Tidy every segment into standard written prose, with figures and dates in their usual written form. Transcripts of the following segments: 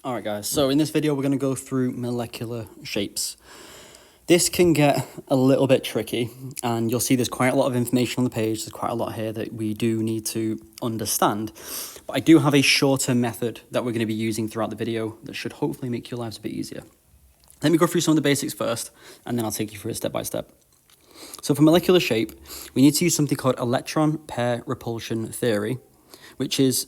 Alright guys, so in this video we're going to go through molecular shapes. This can get a little bit tricky and you'll see there's quite a lot of information on the page, there's quite a lot here that we do need to understand. But I do have a shorter method that we're going to be using throughout the video that should hopefully make your lives a bit easier. Let me go through some of the basics first and then I'll take you through it step by step. So for molecular shape, we need to use something called electron pair repulsion theory, which is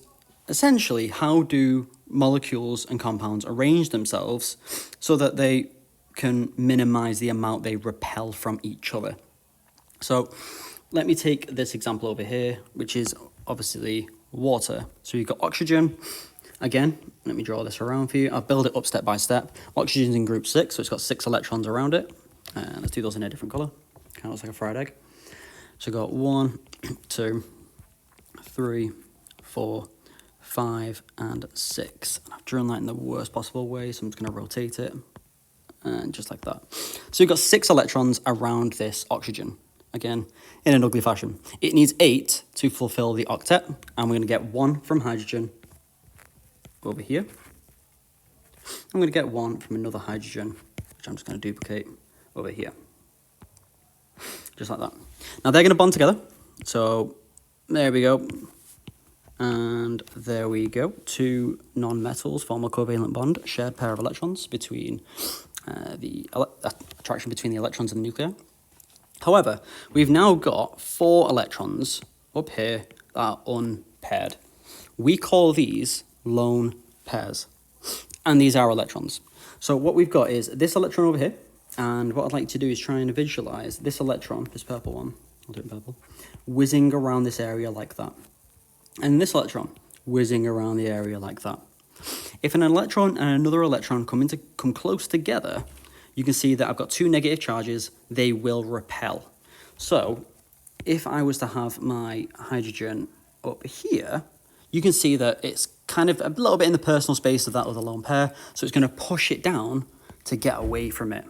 essentially how do molecules and compounds arrange themselves so that they can minimize the amount they repel from each other. So let me take this example over here, which is obviously water. So you've got oxygen. Again, let me draw this around for you. I'll build it up step by step. Oxygen's in group 6, so it's got 6 electrons around it. Let's do those in a different color. Kind of looks like a fried egg. So we've got 1, 2, 3, 4, 5 and 6. I've drawn that in the worst possible way, so I'm just going to rotate it and just like that. So we've got 6 electrons around this oxygen, again in an ugly fashion. It needs 8 to fulfill the octet, and we're going to get 1 from hydrogen over here. I'm going to get 1 from another hydrogen, which I'm just going to duplicate over here, just like that. Now they're going to bond together, so there we go. And there we go. 2 non-metals form a covalent bond, shared pair of electrons between the attraction between the electrons and the nuclei. However, we've now got 4 electrons up here that are unpaired. We call these lone pairs, and these are electrons. So what we've got is this electron over here, and what I'd like to do is try and visualize this electron, this purple one, I'll do it in purple, whizzing around this area like that. And this electron whizzing around the area like that. If an electron and another electron come close together, you can see that I've got 2 negative charges. They will repel. So if I was to have my hydrogen up here, you can see that it's kind of a little bit in the personal space of that other lone pair. So it's going to push it down to get away from it,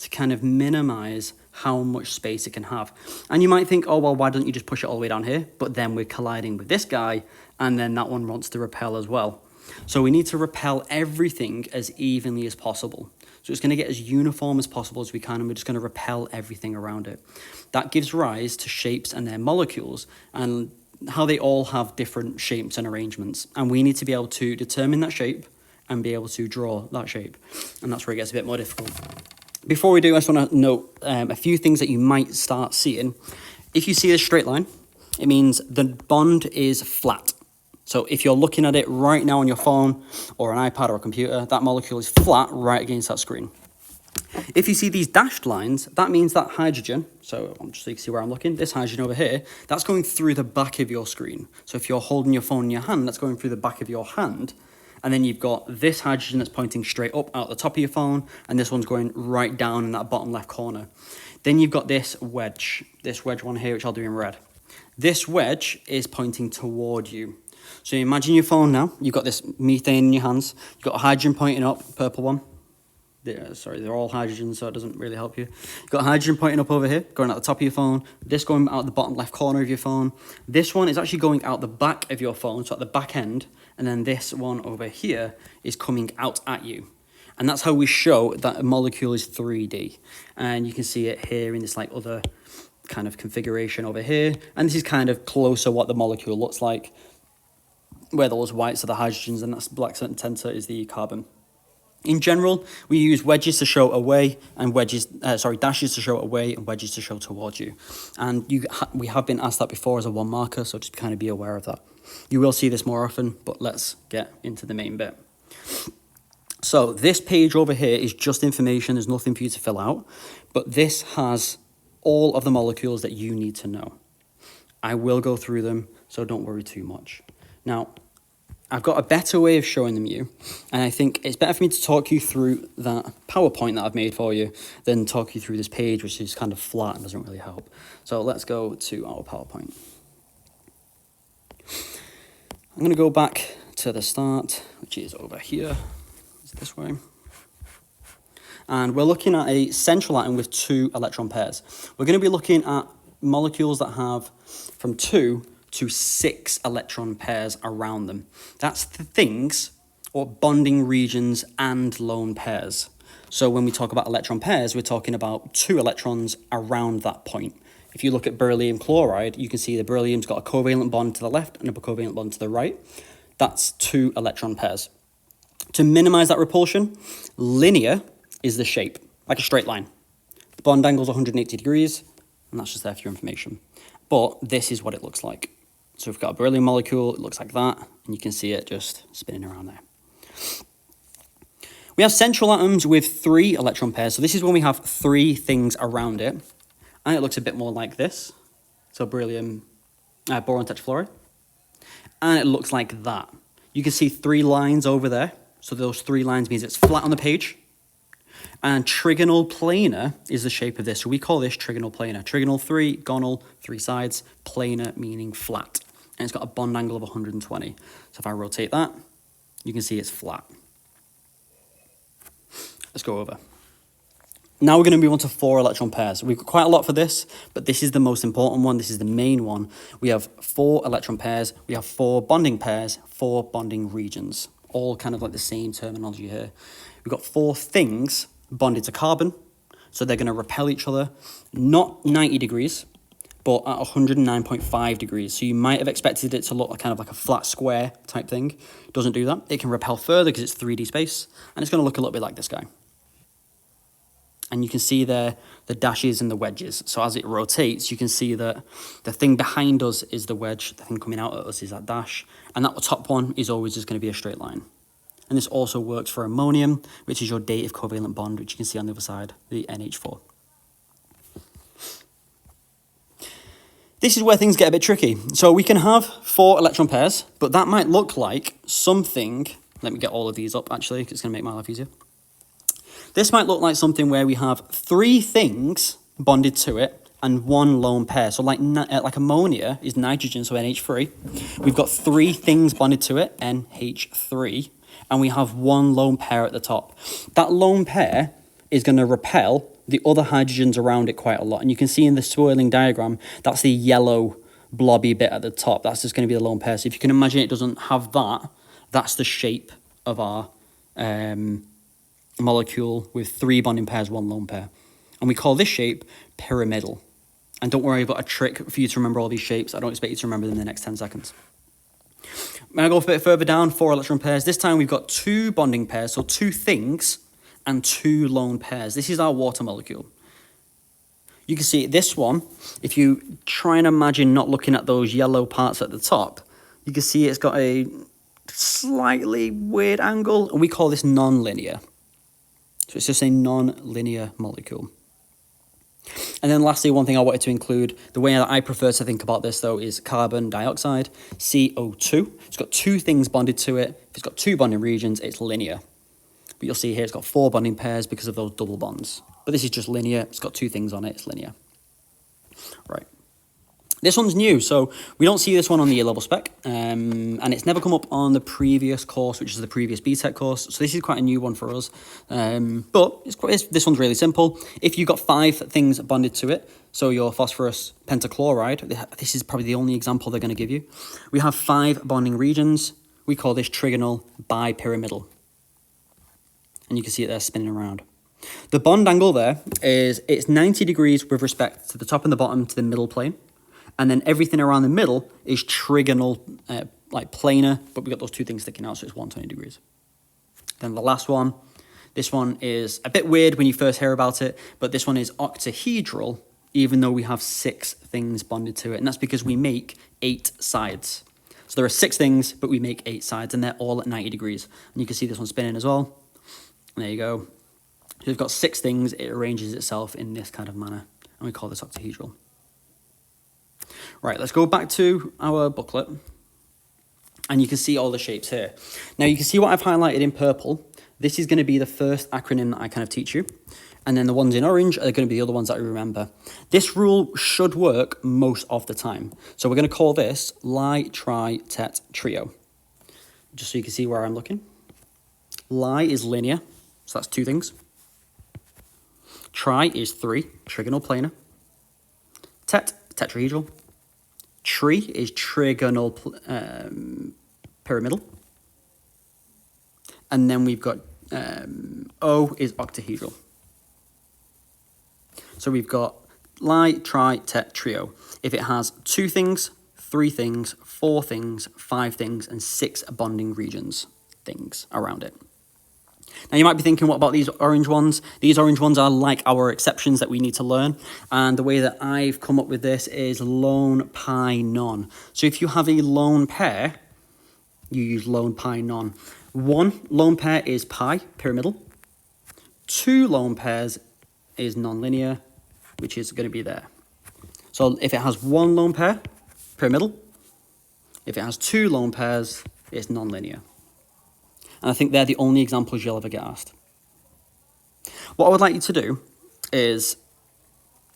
to kind of minimize how much space it can have. And you might think, oh, well, why don't you just push it all the way down here? But then we're colliding with this guy, and then that one wants to repel as well. So we need to repel everything as evenly as possible. So it's going to get as uniform as possible as we can, and we're just going to repel everything around it. That gives rise to shapes and their molecules, and how they all have different shapes and arrangements. And we need to be able to determine that shape and be able to draw that shape. And that's where it gets a bit more difficult. Before we do, I just want to note a few things that you might start seeing. If you see a straight line, it means the bond is flat. So if you're looking at it right now on your phone or an iPad or a computer, that molecule is flat right against that screen. If you see these dashed lines, that means that hydrogen, so just so you can see where I'm looking, this hydrogen over here, that's going through the back of your screen. So if you're holding your phone in your hand, that's going through the back of your hand. And then you've got this hydrogen that's pointing straight up out the top of your phone, and this one's going right down in that bottom left corner. Then you've got this wedge one here, which I'll do in red. This wedge is pointing toward you. So imagine your phone now. You've got this methane in your hands. You've got a hydrogen pointing up, purple one. Sorry, they're all hydrogen, so it doesn't really help you. You've got hydrogen pointing up over here, going out the top of your phone. This going out the bottom left corner of your phone. This one is actually going out the back of your phone, so at the back end. And then this one over here is coming out at you. And that's how we show that a molecule is 3D. And you can see it here in this like other kind of configuration over here. And this is kind of closer what the molecule looks like, where those whites are the hydrogens and that black center is the carbon. In general, we use wedges to show away and dashes to show away and wedges to show towards you. And we have been asked that before as a 1 marker, so just kind of be aware of that. You will see this more often, but let's get into the main bit. So this page over here is just information. There's nothing for you to fill out, but this has all of the molecules that you need to know. I will go through them, so don't worry too much. Now, I've got a better way of showing them you, and I think it's better for me to talk you through that PowerPoint that I've made for you than talk you through this page, which is kind of flat and doesn't really help. So let's go to our PowerPoint. I'm going to go back to the start, which is over here. It's this way. And we're looking at a central atom with 2 electron pairs. We're going to be looking at molecules that have from 2 to 6 electron pairs around them. That's the things or bonding regions and lone pairs. So when we talk about electron pairs, we're talking about 2 electrons around that point. If you look at beryllium chloride, you can see the beryllium's got a covalent bond to the left and a covalent bond to the right. That's 2 electron pairs. To minimize that repulsion, linear is the shape, like a straight line. The bond angle is 180 degrees, and that's just there for your information. But this is what it looks like. So we've got a beryllium molecule, it looks like that, and you can see it just spinning around there. We have central atoms with 3 electron pairs. So this is when we have 3 things around it. And it looks a bit more like this. So beryllium, boron tetrafluoride. And it looks like that. You can see 3 lines over there. So those 3 lines means it's flat on the page. And trigonal planar is the shape of this. So we call this trigonal planar. Trigonal 3, gonal, 3 sides, planar meaning flat. And it's got a bond angle of 120. So if I rotate that, you can see it's flat. Let's go over. Now we're going to move on to 4 electron pairs. We've got quite a lot for this, but this is the most important one. This is the main one. We have 4 electron pairs. We have 4 bonding pairs, 4 bonding regions. All kind of like the same terminology here. We've got 4 things bonded to carbon. So they're going to repel each other, not 90 degrees, but at 109.5 degrees. So you might have expected it to look like kind of like a flat square type thing. It doesn't do that. It can repel further because it's 3D space. And it's going to look a little bit like this guy. And you can see there the dashes and the wedges. So as it rotates, you can see that the thing behind us is the wedge. The thing coming out at us is that dash. And that top one is always just going to be a straight line. And this also works for ammonium, which is your dative covalent bond, which you can see on the other side, the NH4. This is where things get a bit tricky. So we can have 4 electron pairs, but that might look like something. Let me get all of these up, actually, because it's going to make my life easier. This might look like something where we have 3 things bonded to it and 1 lone pair. So like ammonia is nitrogen, so NH3. We've got 3 things bonded to it, NH3, and we have 1 lone pair at the top. That lone pair is going to repel the other hydrogens around it quite a lot. And you can see in the swirling diagram, that's the yellow blobby bit at the top. That's just going to be the lone pair. So if you can imagine it doesn't have that, that's the shape of our molecule with 3 bonding pairs, 1 lone pair. And we call this shape pyramidal. And don't worry, I've got a trick for you to remember all these shapes. I don't expect you to remember them in the next 10 seconds. When I go a bit further down, 4 electron pairs. This time we've got 2 bonding pairs, so 2 things and 2 lone pairs. This is our water molecule. You can see this one, if you try and imagine not looking at those yellow parts at the top, you can see it's got a slightly weird angle, and we call this non-linear. So it's just a non-linear molecule. And then lastly, one thing I wanted to include, the way that I prefer to think about this though is carbon dioxide, CO2. It's got 2 things bonded to it. If it's got 2 bonding regions, it's linear. But you'll see here it's got 4 bonding pairs because of those double bonds. But this is just linear. It's got 2 things on it. It's linear. Right. This one's new, so we don't see this one on the year-level spec, and it's never come up on the previous course, which is the previous BTEC course, so this is quite a new one for us, but this one's really simple. If you've got 5 things bonded to it, so your phosphorus pentachloride, this is probably the only example they're going to give you, we have 5 bonding regions. We call this trigonal bipyramidal, and you can see it there spinning around. The bond angle there it's 90 degrees with respect to the top and the bottom to the middle plane. And then everything around the middle is trigonal, like planar, but we've got those 2 things sticking out, so it's 120 degrees. Then the last one, this one is a bit weird when you first hear about it, but this one is octahedral, even though we have 6 things bonded to it. And that's because we make 8 sides. So there are 6 things, but we make 8 sides, and they're all at 90 degrees. And you can see this one spinning as well. And there you go. So we've got 6 things, it arranges itself in this kind of manner, and we call this octahedral. Right, let's go back to our booklet, and you can see all the shapes here. Now you can see what I've highlighted in purple. This is going to be the first acronym that I kind of teach you, and then the ones in orange are going to be the other ones that I remember. This rule should work most of the time. So we're going to call this li, tri, tet, trio, just so you can see where I'm looking. Li is linear, so that's 2 things. Tri is 3, trigonal planar. Tet, tetrahedral. Tri is trigonal pyramidal. and then we've got O is octahedral. So we've got li, tri, tet, trio. If it has 2 things, 3 things, 4 things, 5 things, and 6 bonding regions, things around it. Now you might be thinking, what about these orange ones? These orange ones are like our exceptions that we need to learn. And the way that I've come up with this is lone, pi, non. So if you have a lone pair, you use lone, pi, non. 1 lone pair is pi, pyramidal. 2 lone pairs is nonlinear, which is going to be there. So if it has 1 lone pair, pyramidal. If it has 2 lone pairs, it's nonlinear. And I think they're the only examples you'll ever get asked. What I would like you to do is,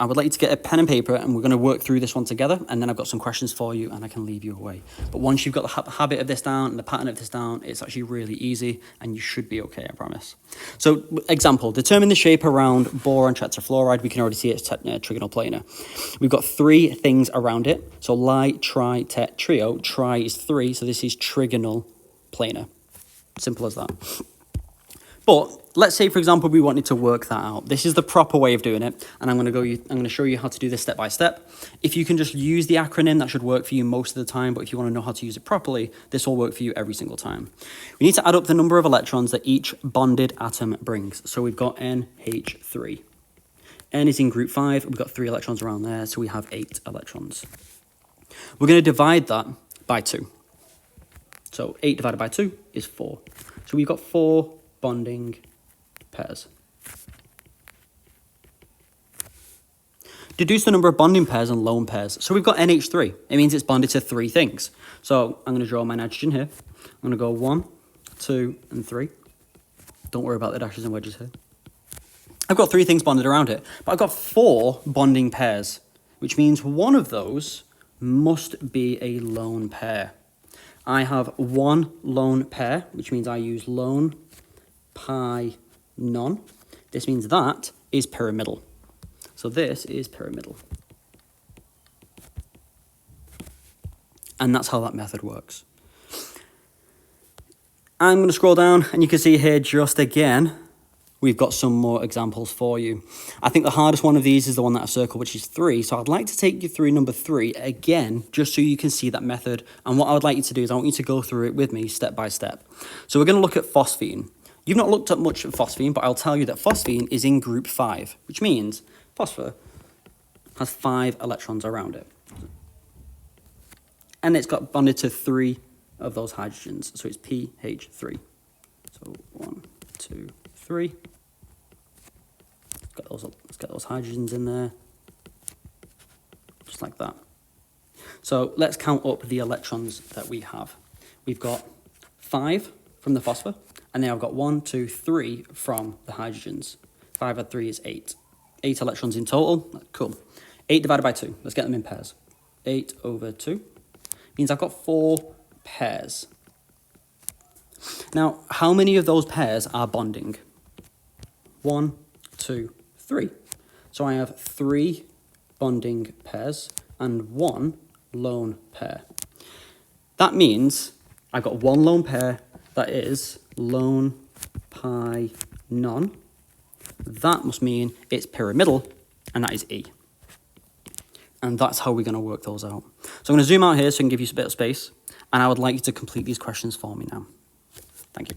I would like you to get a pen and paper, and we're going to work through this one together, and then I've got some questions for you, and I can leave you away. But once you've got the habit of this down and the pattern of this down, it's actually really easy, and you should be okay, I promise. So, example, determine the shape around boron tetrafluoride. We can already see it's trigonal planar. We've got 3 things around it. So, li, tri, tet, trio. Tri is 3, so this is trigonal planar. Simple as that. But let's say, for example, we wanted to work that out. This is the proper way of doing it, and I'm going to show you how to do this step by step. If you can just use the acronym, that should work for you most of the time, but if you want to know how to use it properly, this will work for you every single time. We need to add up the number of electrons that each bonded atom brings. So we've got NH3. N is in group 5, we've got 3 electrons around there, so we have 8 electrons. We're going to divide that by 2. So 8 divided by 2 is 4. So we've got 4 bonding pairs. Deduce the number of bonding pairs and lone pairs. So we've got NH3. It means it's bonded to 3 things. So I'm going to draw my nitrogen here. I'm going to go 1, 2, and 3. Don't worry about the dashes and wedges here. I've got 3 things bonded around it, but I've got 4 bonding pairs, which means one of those must be a lone pair. I have 1 lone pair, which means I use lone, pi, non. This means that is pyramidal. So this is pyramidal. And that's how that method works. I'm going to scroll down, and you can see here just again, we've got some more examples for you. I think the hardest one of these is the one that I've circled, which is 3. So I'd like to take you through number 3 again, just so you can see that method. And what I would like you to do is I want you to go through it with me step by step. So we're going to look at phosphine. You've not looked at much at phosphine, but I'll tell you that phosphine is in group 5, which means phosphor has 5 electrons around it. And it's got bonded to 3 of those hydrogens. So it's pH3. So 1, 2, 3. Let's get those hydrogens in there. Just like that. So let's count up the electrons that we have. We've got 5 from the phosphor, and then I've got 1, 2, 3 from the hydrogens. 5 and 3 is 8. 8 electrons in total. Cool. 8 divided by 2. Let's get them in pairs. 8 over 2 means I've got 4 pairs. Now, how many of those pairs are bonding? 1, 2, 3. So I have 3 bonding pairs and 1 lone pair. That means I've got 1 lone pair that is lone, pi, non. That must mean it's pyramidal, and that is E. And that's how we're going to work those out. So I'm going to zoom out here so I can give you a bit of space, and I would like you to complete these questions for me now. Thank you.